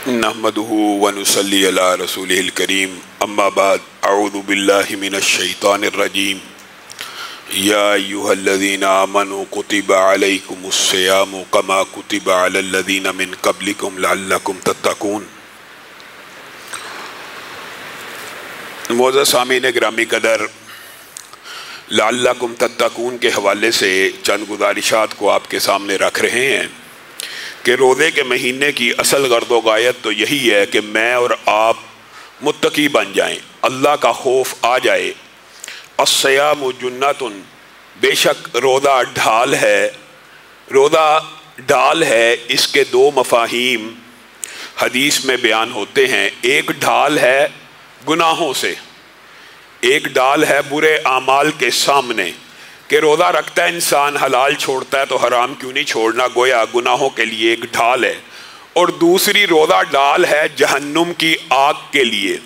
نحمده ونصلي على رسوله الكريم اما بعد اعوذ بالله من الشيطان الرجيم يا ايها الذين امنوا كتب عليكم الصيام كما كتب على الذين من قبلكم لعلكم تتقون۔ معزز سامعین گرامی قدر، لعلکم تتقون کے حوالے سے چند گزارشات کو آپ کے سامنے رکھ رہے ہیں کہ روزے کے مہینے کی اصل غرض و غایت تو یہی ہے کہ میں اور آپ متقی بن جائیں، اللہ کا خوف آ جائے۔ الصیام جنۃ، بے شک روزہ ڈھال ہے، روزہ ڈھال ہے۔ اس کے دو مفاہیم حدیث میں بیان ہوتے ہیں۔ ایک ڈھال ہے گناہوں سے، ایک ڈال ہے برے اعمال کے سامنے کہ روزہ رکھتا ہے انسان، حلال چھوڑتا ہے تو حرام کیوں نہیں چھوڑنا، گویا گناہوں کے لیے ایک ڈھال ہے۔ اور دوسری روزہ ڈال ہے جہنم کی آگ کے لیے۔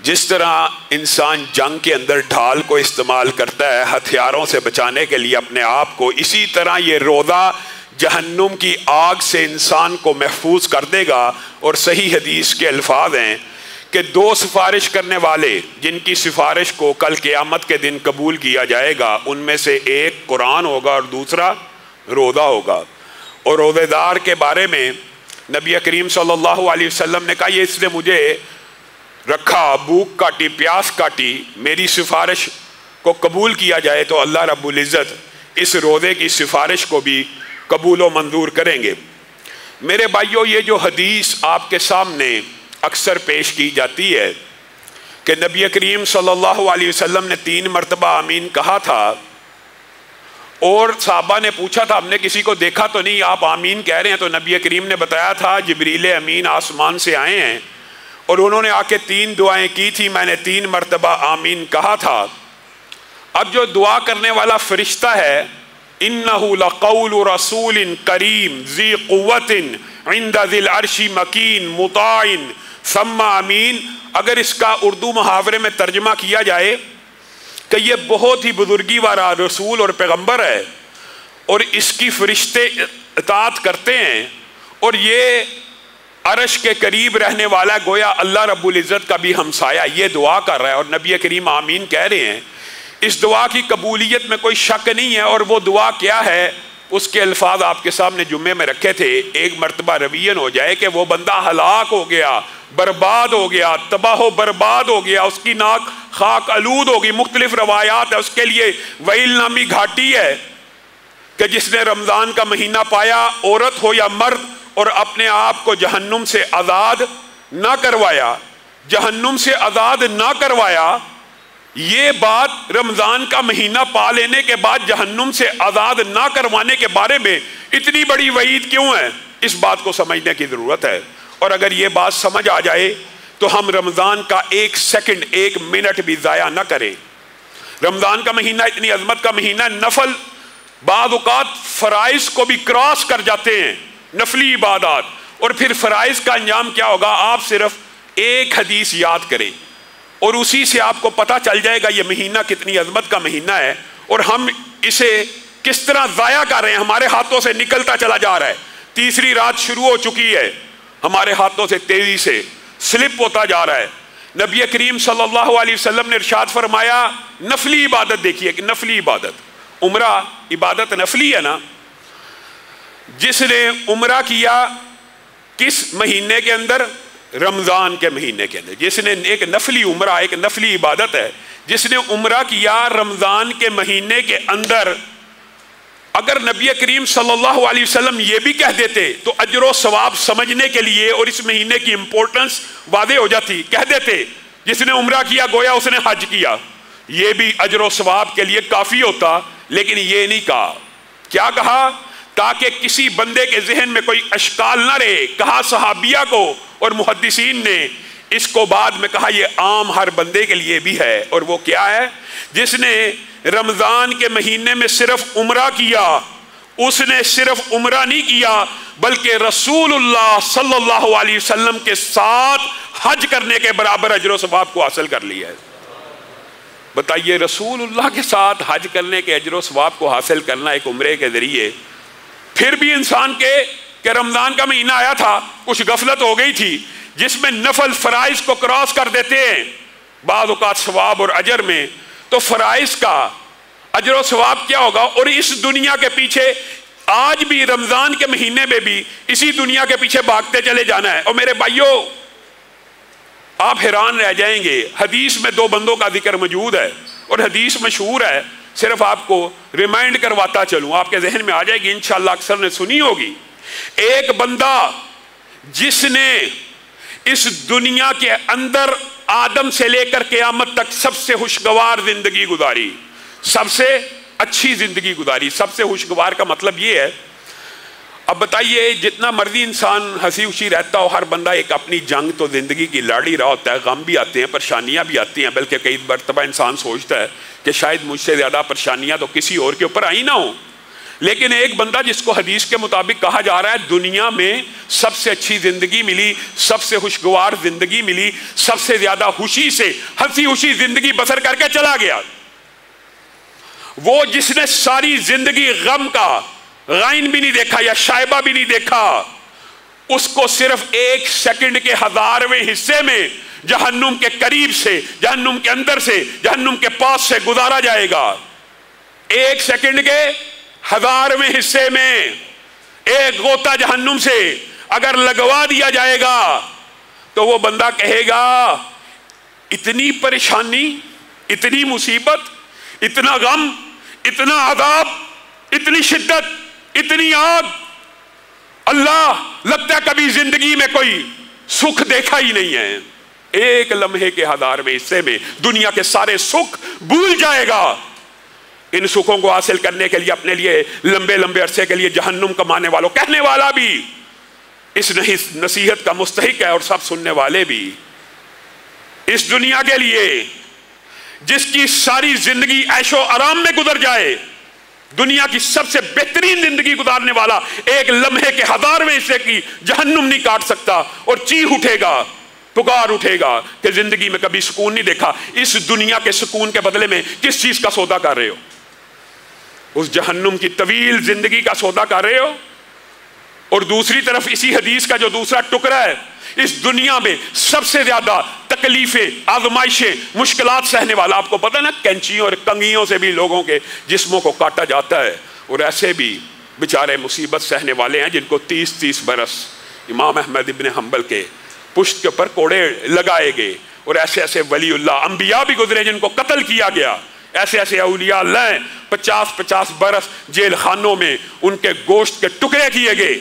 جس طرح انسان جنگ کے اندر ڈھال کو استعمال کرتا ہے ہتھیاروں سے بچانے کے لیے اپنے آپ کو، اسی طرح یہ روزہ جہنم کی آگ سے انسان کو محفوظ کر دے گا۔ اور صحیح حدیث کے الفاظ ہیں کہ دو سفارش کرنے والے جن کی سفارش کو کل قیامت کے دن قبول کیا جائے گا، ان میں سے ایک قرآن ہوگا اور دوسرا روزہ ہوگا۔ اور روزے دار کے بارے میں نبی کریم صلی اللہ علیہ وسلم نے کہا، یہ اس نے مجھے رکھا، بھوک کاٹی، پیاس کاٹی، میری سفارش کو قبول کیا جائے تو اللہ رب العزت اس روزے کی سفارش کو بھی قبول و منظور کریں گے۔ میرے بھائیو، یہ جو حدیث آپ کے سامنے اکثر پیش کی جاتی ہے کہ نبی کریم صلی اللہ علیہ وسلم نے 3 مرتبہ آمین کہا تھا، اور صحابہ نے پوچھا تھا ہم نے کسی کو دیکھا تو نہیں، آپ آمین کہہ رہے ہیں؟ تو نبی کریم نے بتایا تھا جبریل امین آسمان سے آئے ہیں اور انہوں نے آ کے 3 دعائیں کی تھی، میں نے 3 مرتبہ آمین کہا تھا۔ اب جو دعا کرنے والا فرشتہ ہے، اِنَّهُ لَقَوْلُ رَسُولٍ كَرِيمٍ ذِي قُوَّةٍ عِنْدَ ذِي الْعَرْشِ مَكِينٍ مُطَاعٍ ثم آمین، اگر اس کا اردو محاورے میں ترجمہ کیا جائے کہ یہ بہت ہی بزرگی والا رسول اور پیغمبر ہے اور اس کی فرشتے اطاعت کرتے ہیں، اور یہ عرش کے قریب رہنے والا گویا اللہ رب العزت کا بھی ہمسایہ، یہ دعا کر رہا ہے اور نبی کریم آمین کہہ رہے ہیں۔ اس دعا کی قبولیت میں کوئی شک نہیں ہے۔ اور وہ دعا کیا ہے، اس کے الفاظ آپ کے سامنے جمعے میں رکھے تھے۔ ایک مرتبہ روین ہو جائے کہ وہ بندہ ہلاک ہو گیا، برباد ہو گیا، تباہ و برباد ہو گیا، اس کی ناک خاک آلود ہوگی۔ مختلف روایات ہے، اس کے لیے ویل نامی گھاٹی ہے کہ جس نے رمضان کا مہینہ پایا، عورت ہو یا مرد، اور اپنے آپ کو جہنم سے آزاد نہ کروایا، جہنم سے آزاد نہ کروایا۔ یہ بات رمضان کا مہینہ پا لینے کے بعد جہنم سے آزاد نہ کروانے کے بارے میں اتنی بڑی وعید کیوں ہے، اس بات کو سمجھنے کی ضرورت ہے۔ اور اگر یہ بات سمجھ آ جائے تو ہم رمضان کا 1 سیکنڈ 1 منٹ بھی ضائع نہ کریں۔ رمضان کا مہینہ اتنی عظمت کا مہینہ، نفل بعض اوقات فرائض کو بھی کراس کر جاتے ہیں، نفلی عبادات، اور پھر فرائض کا انجام کیا ہوگا؟ آپ صرف ایک حدیث یاد کریں اور اسی سے آپ کو پتہ چل جائے گا یہ مہینہ کتنی عظمت کا مہینہ ہے اور ہم اسے کس طرح ضائع کر رہے ہیں، ہمارے ہاتھوں سے نکلتا چلا جا رہا ہے۔ تیسری رات شروع ہو چکی ہے، ہمارے ہاتھوں سے تیزی سے سلپ ہوتا جا رہا ہے۔ نبی کریم صلی اللہ علیہ وسلم نے ارشاد فرمایا، نفلی عبادت دیکھیے کہ نفلی عبادت، عمرہ عبادت نفلی ہے نا، جس نے عمرہ کیا کس مہینے کے اندر؟ رمضان کے مہینے کے اندر۔ جس نے ایک نفلی عمرہ، ایک نفلی عبادت ہے، جس نے عمرہ کیا رمضان کے مہینے کے اندر، اگر نبی کریم صلی اللہ علیہ وسلم یہ بھی کہہ دیتے تو اجر و ثواب سمجھنے کے لیے اور اس مہینے کی امپورٹنس واضح ہو جاتی، کہہ دیتے جس نے عمرہ کیا گویا اس نے حج کیا، یہ بھی اجر و ثواب کے لیے کافی ہوتا، لیکن یہ نہیں کہا۔ کیا کہا؟ تاکہ کسی بندے کے ذہن میں کوئی اشکال نہ رہے، کہا صحابیہ کو اور محدثین نے اس کو بعد میں کہا یہ عام ہر بندے کے لیے بھی ہے، اور وہ کیا ہے؟ جس نے رمضان کے مہینے میں صرف عمرہ کیا، اس نے صرف عمرہ نہیں کیا بلکہ رسول اللہ صلی اللہ علیہ وسلم کے ساتھ حج کرنے کے برابر اجر و ثواب کو حاصل کر لیا ہے۔ بتائیے، رسول اللہ کے ساتھ حج کرنے کے اجر و ثواب کو حاصل کرنا ایک عمرے کے ذریعے، پھر بھی انسان کے کہ رمضان کا مہینہ آیا تھا، کچھ غفلت ہو گئی تھی جس میں نفل فرائض کو کراس کر دیتے ہیں بعض اوقات ثواب اور اجر میں، تو فرائض کا اجر و ثواب کیا ہوگا؟ اور اس دنیا کے پیچھے آج بھی رمضان کے مہینے میں بھی اسی دنیا کے پیچھے بھاگتے چلے جانا ہے۔ اور میرے بھائیوں، آپ حیران رہ جائیں گے، حدیث میں دو بندوں کا ذکر موجود ہے اور حدیث مشہور ہے، صرف آپ کو ریمائنڈ کرواتا چلوں، آپ کے ذہن میں آ جائے گی، انشاءاللہ اکثر نے سنی ہوگی۔ ایک بندہ جس نے اس دنیا کے اندر آدم سے لے کر قیامت تک سب سے خوشگوار زندگی گزاری، سب سے اچھی زندگی گزاری۔ سب سے خوشگوار کا مطلب یہ ہے، اب بتائیے جتنا مرضی انسان ہنسی خوشی رہتا ہو، ہر بندہ ایک اپنی جنگ تو زندگی کی لڑ ہی رہا ہوتا ہے، غم بھی آتے ہیں، پریشانیاں بھی آتی ہیں، بلکہ کئی مرتبہ انسان سوچتا ہے کہ شاید مجھ سے زیادہ پریشانیاں تو کسی اور کے اوپر آئی نہ ہوں۔ لیکن ایک بندہ جس کو حدیث کے مطابق کہا جا رہا ہے دنیا میں سب سے اچھی زندگی ملی، سب سے خوشگوار زندگی ملی، سب سے زیادہ خوشی سے ہنسی خوشی زندگی بسر کر کے چلا گیا، وہ جس نے ساری زندگی غم کا غائن بھی نہیں دیکھا یا شائبہ بھی نہیں دیکھا، اس کو صرف ایک سیکنڈ کے 1000ویں حصے میں جہنم کے قریب سے، جہنم کے اندر سے، جہنم کے پاس سے گزارا جائے گا۔ ایک سیکنڈ کے 1000ویں حصے میں ایک غوطہ جہنم سے اگر لگوا دیا جائے گا تو وہ بندہ کہے گا اتنی پریشانی، اتنی مصیبت، اتنا غم، اتنا عذاب، اتنی شدت، اتنی آگ، اللہ لگتا ہے کبھی زندگی میں کوئی سکھ دیکھا ہی نہیں ہے۔ ایک لمحے کے 1000ویں حصے میں دنیا کے سارے سکھ بھول جائے گا۔ ان سکھوں کو حاصل کرنے کے لیے اپنے لیے لمبے لمبے عرصے کے لیے جہنم کمانے والوں، کہنے والا بھی اس نصیحت کا مستحق ہے اور سب سننے والے بھی، اس دنیا کے لیے جس کی ساری زندگی عیش و آرام میں گزر جائے، دنیا کی سب سے بہترین زندگی گزارنے والا ایک لمحے کے 1000ویں حصے کی جہنم نہیں کاٹ سکتا، اور چیخ اٹھے گا، پکار اٹھے گا کہ زندگی میں کبھی سکون نہیں دیکھا۔ اس دنیا کے سکون کے بدلے میں کس چیز کا سودا کر رہے ہو؟ اس جہنم کی طویل زندگی کا سودا کر رہے ہو؟ اور دوسری طرف اسی حدیث کا جو دوسرا ٹکڑا ہے، اس دنیا میں سب سے زیادہ تکلیفیں، آزمائشیں، مشکلات سہنے والا، آپ کو پتہ نا کینچیوں اور کنگھیوں سے بھی لوگوں کے جسموں کو کاٹا جاتا ہے، اور ایسے بھی بیچارے مصیبت سہنے والے ہیں جن کو 30 برس امام احمد ابن حنبل کے پشت کے اوپر کوڑے لگائے گئے، اور ایسے ایسے ولی اللہ انبیاء بھی گزرے جن کو قتل کیا گیا، ایسے ایسے اولیاء اللہ ہیں 50 برس جیل خانوں میں ان کے گوشت کے ٹکڑے کیے گئے۔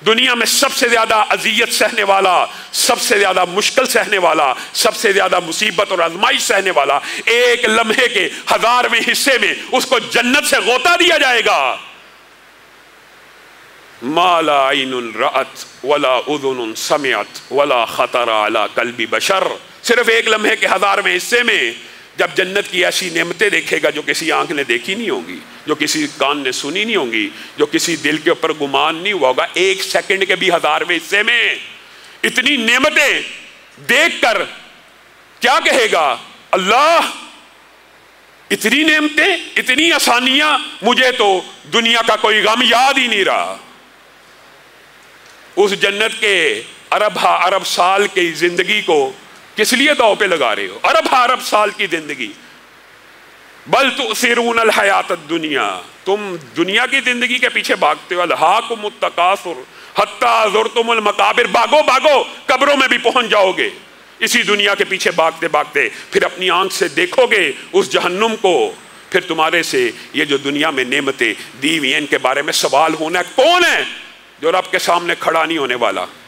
دنیا میں سب سے زیادہ اذیت سہنے والا، سب سے زیادہ مشکل سہنے والا، سب سے زیادہ مصیبت اور آزمائش سہنے والا، ایک لمحے کے 1000ویں حصے میں اس کو جنت سے غوطہ دیا جائے گا۔ ما لا عین رأت ولا اذن سمعت ولا خطر علی قلب بشر، صرف ایک لمحے کے 1000ویں حصے میں جب جنت کی ایسی نعمتیں دیکھے گا جو کسی آنکھ نے دیکھی نہیں ہوں گی، جو کسی کان نے سنی نہیں ہوں گی، جو کسی دل کے اوپر گمان نہیں ہوا ہوگا، ایک سیکنڈ کے بھی 1000ویں حصے میں اتنی نعمتیں دیکھ کر کیا کہے گا؟ اللہ اتنی نعمتیں، اتنی آسانیاں، مجھے تو دنیا کا کوئی غم یاد ہی نہیں رہا۔ اس جنت کے ارب سال کی زندگی کو کس لیے داؤ پہ لگا رہے ہو؟ ارب سال کی زندگی، بل تؤثرون الحیات الدنیا، تم دنیا کی زندگی کے پیچھے بھاگتے ہو، الہاکم التکاثر حتی زرتم المقابر، بھاگو قبروں میں بھی پہنچ جاؤ گے اسی دنیا کے پیچھے بھاگتے بھاگتے، پھر اپنی آنکھ سے دیکھو گے اس جہنم کو، پھر تمہارے سے یہ جو دنیا میں نعمتیں دی ہوئی ہیں ان کے بارے میں سوال ہونا ہے۔ کون ہے جو رب کے سامنے کھڑا نہیں ہونے والا؟